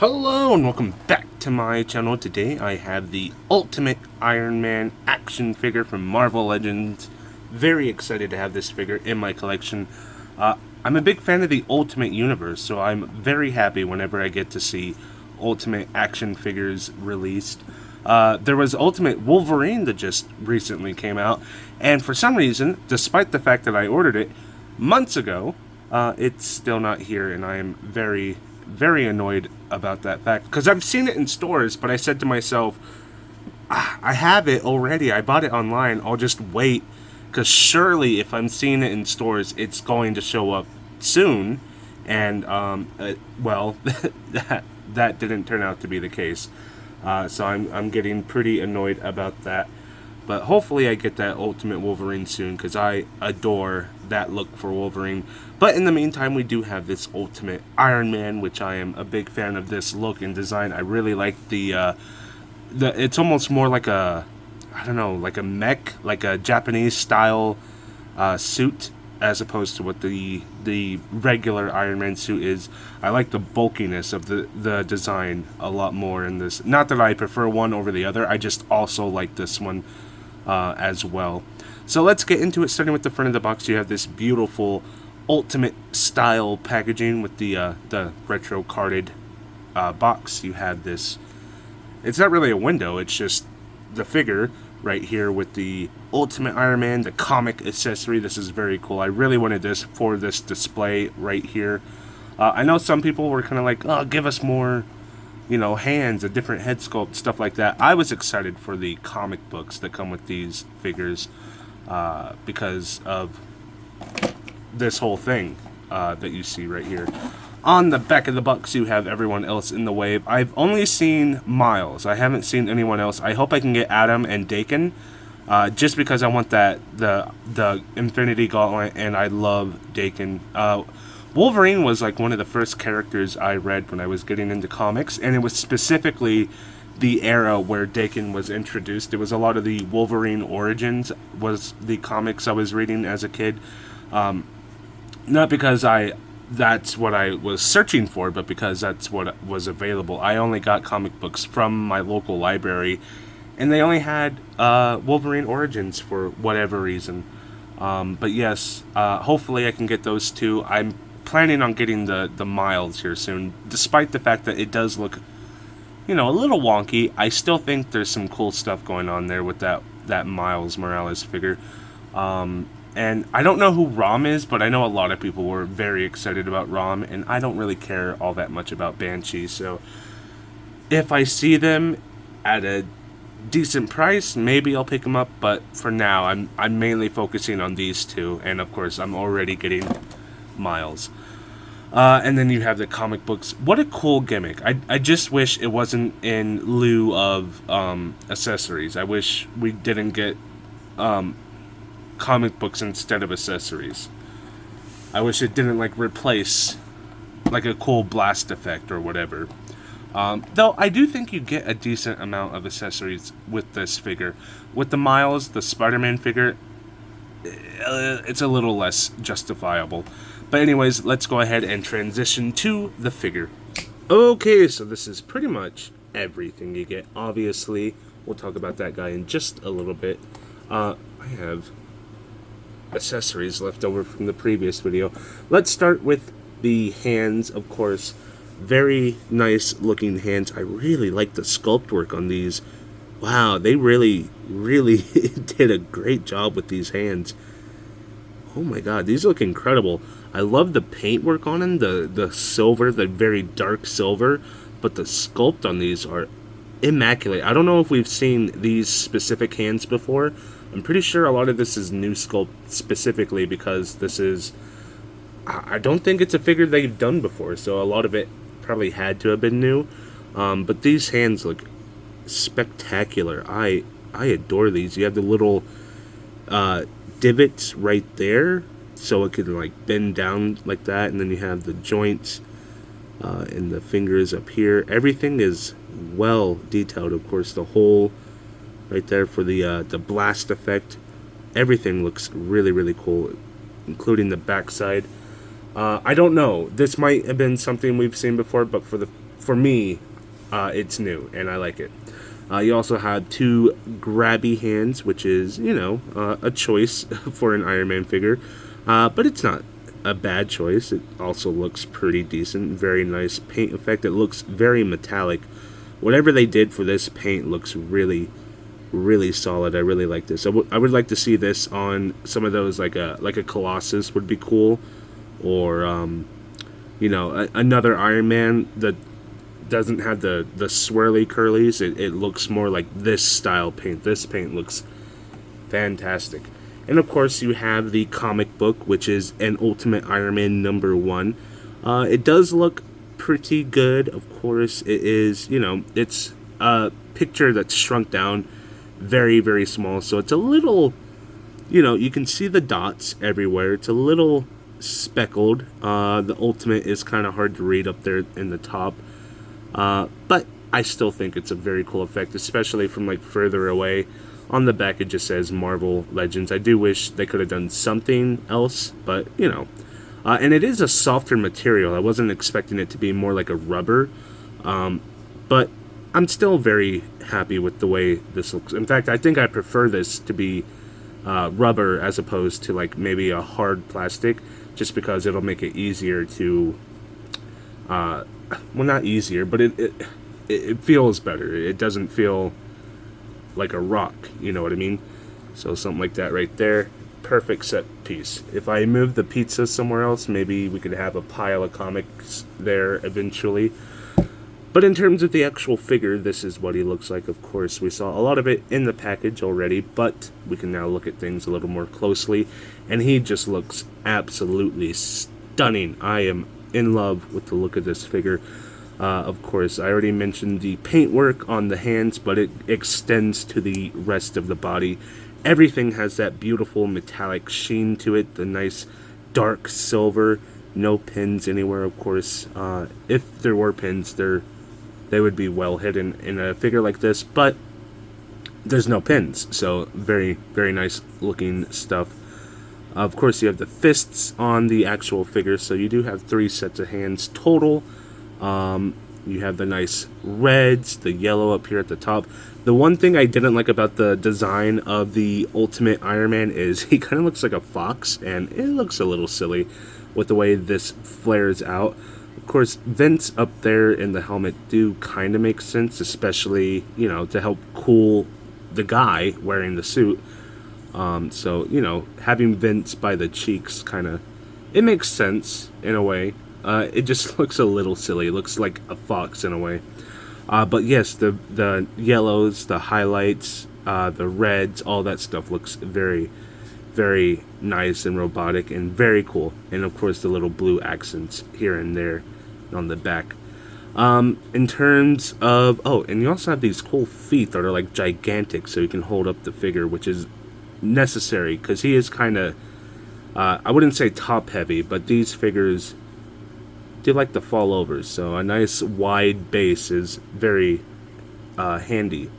Hello and welcome back to my channel. Today I have the Ultimate Iron Man action figure from Marvel Legends. Very excited to have this figure in my collection. I'm a big fan of the Ultimate Universe, so I'm very happy whenever I get to see Ultimate action figures released. There was Ultimate Wolverine that just recently came out, and for some reason, despite the fact that I ordered it months ago, it's still not here, and I am very annoyed about that fact, because I've seen it in stores, but I said to myself, I have it already, I bought it online, I'll just wait, because surely if I'm seeing it in stores, it's going to show up soon, and, well, that didn't turn out to be the case, so I'm getting pretty annoyed about that. But hopefully I get that Ultimate Wolverine soon, because I adore that look for Wolverine. But in the meantime, we do have this Ultimate Iron Man, which I am a big fan of this look and design. I really like the it's almost more like a, I don't know, like a mech, like a Japanese style suit, as opposed to what the regular Iron Man suit is. I like the bulkiness of the design a lot more in this. Not that I prefer one over the other, I just also like this one as well. So let's get into it. Starting with the front of the box, you have this beautiful Ultimate style packaging with the retro carded box. You have this, it's not really a window, it's just the figure right here with the Ultimate Iron Man, the comic accessory. This is very cool. I really wanted this for this display right here. I know some people were kind of like, oh, give us more, you know, hands, a different head sculpt, stuff like that. I was excited for the comic books that come with these figures because of this whole thing that you see right here. On the back of the box, you have everyone else in the wave. I've only seen Miles. I haven't seen anyone else. I hope I can get Adam and Daken, just because I want that the Infinity Gauntlet, and I love Daken. Wolverine was like one of the first characters I read when I was getting into comics, and it was specifically the era where Daken was introduced. It was a lot of the Wolverine Origins was the comics I was reading as a kid. Not because that's what I was searching for, but because that's what was available. I only got comic books from my local library, and they only had Wolverine Origins for whatever reason. But yes, hopefully I can get those two. I'm planning on getting the Miles here soon, despite the fact that it does look, you know, a little wonky. I still think there's some cool stuff going on there with that Miles Morales figure. And I don't know who Rom is, but I know a lot of people were very excited about Rom, and I don't really care all that much about Banshee, so if I see them at a decent price, maybe I'll pick them up, but for now, I'm mainly focusing on these two, and of course, I'm already getting Miles. And then you have the comic books. What a cool gimmick. I just wish it wasn't in lieu of accessories. I wish we didn't get comic books instead of accessories. I wish it didn't like replace like a cool blast effect or whatever. Though I do think you get a decent amount of accessories with this figure. With the Miles, the Spider-Man figure, it's a little less justifiable. But anyways, let's go ahead and transition to the figure. Okay, so this is pretty much everything you get. Obviously, we'll talk about that guy in just a little bit. I have accessories left over from the previous video. Let's start with the hands, of course. Very nice looking hands. I really like the sculpt work on these. Wow, they really did a great job with these hands. Oh my god, these look incredible. I love the paint work on them, the silver, the very dark silver, but the sculpt on these are immaculate. I don't know if we've seen these specific hands before. I'm pretty sure a lot of this is new sculpt specifically because this is, I don't think it's a figure they've done before, so a lot of it probably had to have been new. But these hands look spectacular. I adore these. You have the little divots right there, so it can like bend down like that, and then you have the joints and the fingers up here. Everything is well detailed. Of course, the hole right there for the blast effect. Everything looks really cool, including the backside. I don't know. This might have been something we've seen before, but for for me, it's new and I like it. You also have two grabby hands, which is, a choice for an Iron Man figure. But it's not a bad choice. It also looks pretty decent. Very nice paint effect. It looks very metallic. Whatever they did for this paint looks really, really solid. I really like this. I would like to see this on some of those, like a Colossus would be cool. Or, another Iron Man that doesn't have the swirly curlies. It looks more like this style paint. This paint looks fantastic. And of course you have the comic book, which is an Ultimate Iron Man #1. It does look pretty good. Of course it is, it's a picture that's shrunk down very, very small. So it's a little, you can see the dots everywhere. It's a little speckled. The Ultimate is kind of hard to read up there in the top. But I still think it's a very cool effect, especially from like further away. On the back it just says Marvel Legends. I do wish they could have done something else, but and it is a softer material. I wasn't expecting it to be more like a rubber, but I'm still very happy with the way this looks. In fact, I think I prefer this to be rubber as opposed to like maybe a hard plastic, just because it'll make it easier to well, not easier, but it feels better. It doesn't feel like a rock, you know what I mean? So something like that right there, perfect set piece. If I move the pizza somewhere else, maybe we could have a pile of comics there eventually. But in terms of the actual figure, this is what he looks like. Of course, we saw a lot of it in the package already, but we can now look at things a little more closely, and he just looks absolutely stunning. I am in love with the look of this figure. Of course, I already mentioned the paintwork on the hands, but it extends to the rest of the body. Everything has that beautiful metallic sheen to it, the nice dark silver, no pins anywhere, of course. If there were pins, they would be well hidden in a figure like this, but there's no pins, so very, very nice looking stuff. Of course, you have the fists on the actual figure, so you do have 3 sets of hands total. You have the nice reds, the yellow up here at the top. The one thing I didn't like about the design of the Ultimate Iron Man is he kind of looks like a fox, and it looks a little silly with the way this flares out. Of course, vents up there in the helmet do kind of make sense, especially, to help cool the guy wearing the suit. So, having vents by the cheeks it makes sense in a way. It just looks a little silly. It looks like a fox in a way. But yes, the yellows, the highlights, the reds, all that stuff looks very, very nice and robotic and very cool. And of course the little blue accents here and there on the back. In terms of, and you also have these cool feet that are like gigantic, so you can hold up the figure, which is necessary because he is kind of, I wouldn't say top heavy, but these figures do like to fall over, so a nice wide base is very handy.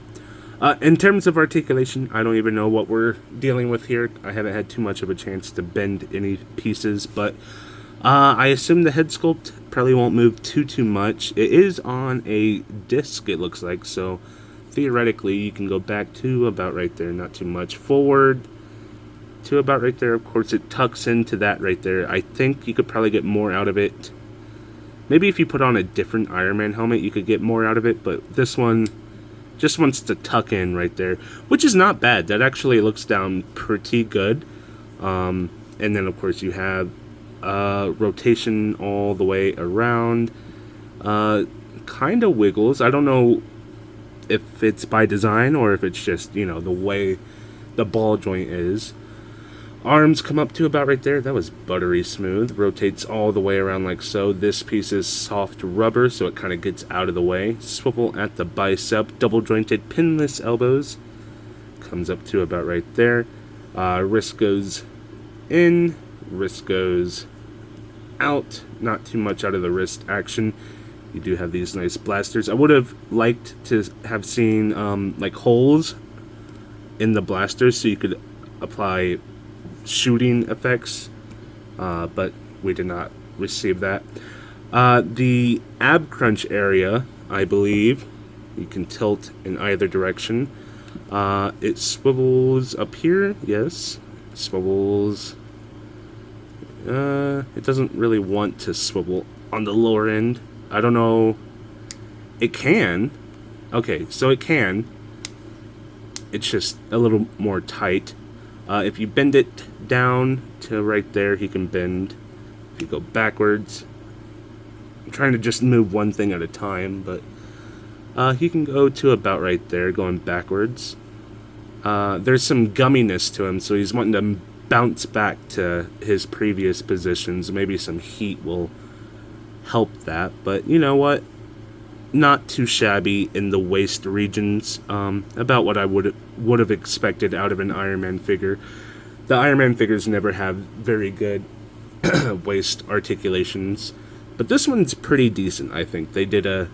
In terms of articulation, I don't even know what we're dealing with here. I haven't had too much of a chance to bend any pieces, but I assume the head sculpt probably won't move too much. It is on a disc, it looks like, so theoretically you can go back to about right there, not too much, forward to about right there. Of course it tucks into that right there. I think you could probably get more out of it. Maybe if you put on a different Iron Man helmet, you could get more out of it, but this one just wants to tuck in right there, which is not bad. That actually looks down pretty good. And then, of course, you have rotation all the way around. Kind of wiggles. I don't know if it's by design or if it's just, the way the ball joint is. Arms come up to about right there. That was buttery smooth. Rotates all the way around like so. This piece is soft rubber, so it kind of gets out of the way. Swivel at the bicep. Double jointed pinless elbows. Comes up to about right there. Wrist goes in. Wrist goes out. Not too much out of the wrist action. You do have these nice blasters. I would have liked to have seen like holes in the blasters so you could apply shooting effects, but we did not receive that. The ab crunch area, I believe, you can tilt in either direction. It swivels up here, yes. Swivels. It doesn't really want to swivel on the lower end. I don't know. It can. Okay, so it can. It's just a little more tight. If you bend it down to right there, he can bend. If you go backwards, I'm trying to just move one thing at a time, but he can go to about right there, going backwards. There's some gumminess to him, so he's wanting to bounce back to his previous positions. Maybe some heat will help that, but you know what? Not too shabby in the waist regions. About what I would have expected out of an Iron Man figure. The Iron Man figures never have very good waist articulations, but this one's pretty decent. I think they did a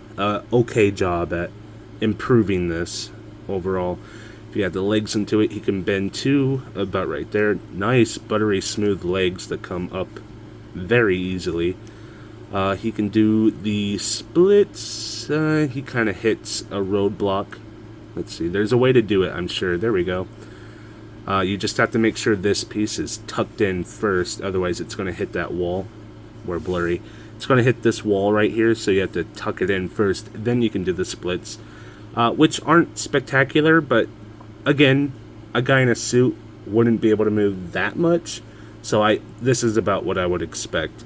okay job at improving this overall. If you add the legs into it, he can bend too, about right there. Nice buttery smooth legs that come up very easily. He can do the splits. He kind of hits a roadblock. Let's see. There's a way to do it, I'm sure. There we go. You just have to make sure this piece is tucked in first. Otherwise, it's going to hit that wall. We're blurry. It's going to hit this wall right here, so you have to tuck it in first. Then you can do the splits, which aren't spectacular, but again, a guy in a suit wouldn't be able to move that much. So this is about what I would expect.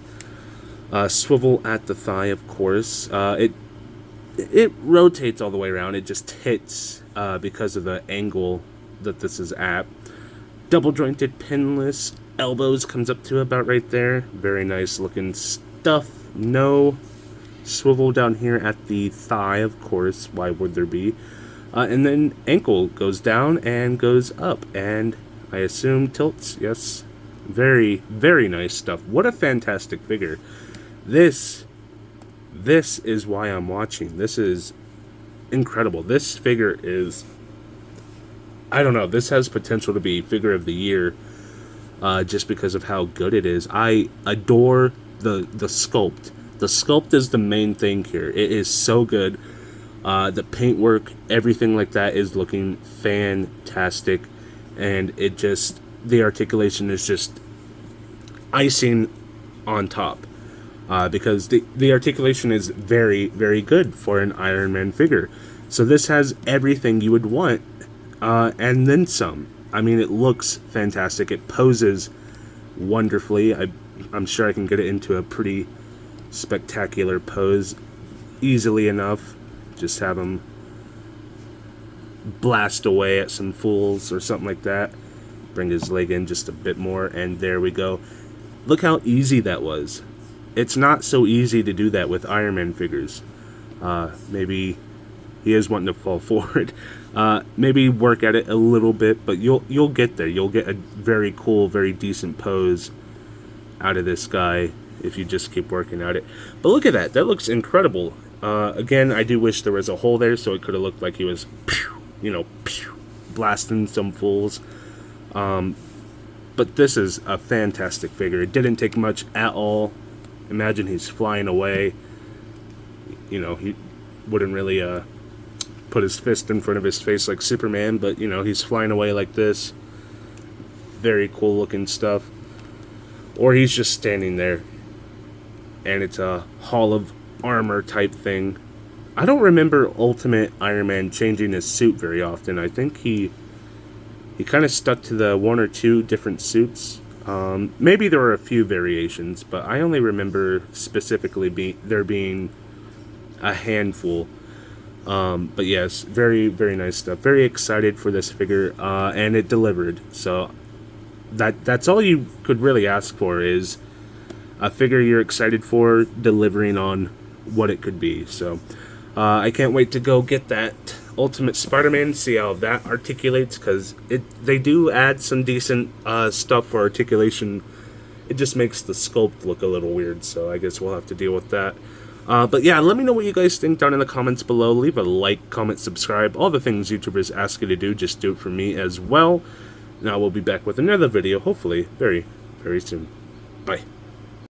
Swivel at the thigh, of course. It rotates all the way around. It just hits because of the angle that this is at. Double jointed pinless elbows comes up to about right there. Very nice looking stuff. No swivel down here at the thigh, of course. Why would there be? And then ankle goes down and goes up, and I assume tilts. Yes. Very, very nice stuff. What a fantastic figure. This is why I'm watching. This is incredible. This figure is, I don't know, this has potential to be figure of the year, just because of how good it is. I adore the sculpt. The sculpt is the main thing here. It is so good. The paintwork, everything like that is looking fantastic, and the articulation is just icing on top. Because the articulation is very, very good for an Iron Man figure. So this has everything you would want, and then some. I mean, it looks fantastic. It poses wonderfully. I'm sure I can get it into a pretty spectacular pose easily enough. Just have him blast away at some fools or something like that. Bring his leg in just a bit more, and there we go. Look how easy that was. It's not so easy to do that with Iron Man figures. Maybe he is wanting to fall forward. Maybe work at it a little bit, but you'll get there. You'll get a very cool, very decent pose out of this guy if you just keep working at it. But look at that. That looks incredible. Again, I do wish there was a hole there, so it could have looked like he was, blasting some fools. But this is a fantastic figure. It didn't take much at all. Imagine he's flying away. He wouldn't really put his fist in front of his face like Superman, but he's flying away like this. Very cool looking stuff. Or he's just standing there, and it's a Hall of Armor type thing. I don't remember Ultimate Iron Man changing his suit very often. I think he kind of stuck to the one or two different suits. Maybe there were a few variations, but I only remember specifically there being a handful. But yes, very, very nice stuff. Very excited for this figure, and it delivered. So that's all you could really ask for, is a figure you're excited for delivering on what it could be. So I can't wait to go get that Ultimate Spider-Man, see how that articulates, because they do add some decent stuff for articulation. It just makes the sculpt look a little weird, so I guess we'll have to deal with that. But yeah, let me know what you guys think down in the comments below. Leave a like, comment, subscribe, all the things YouTubers ask you to do, just do it for me as well. Now we'll be back with another video, hopefully very, very soon. Bye.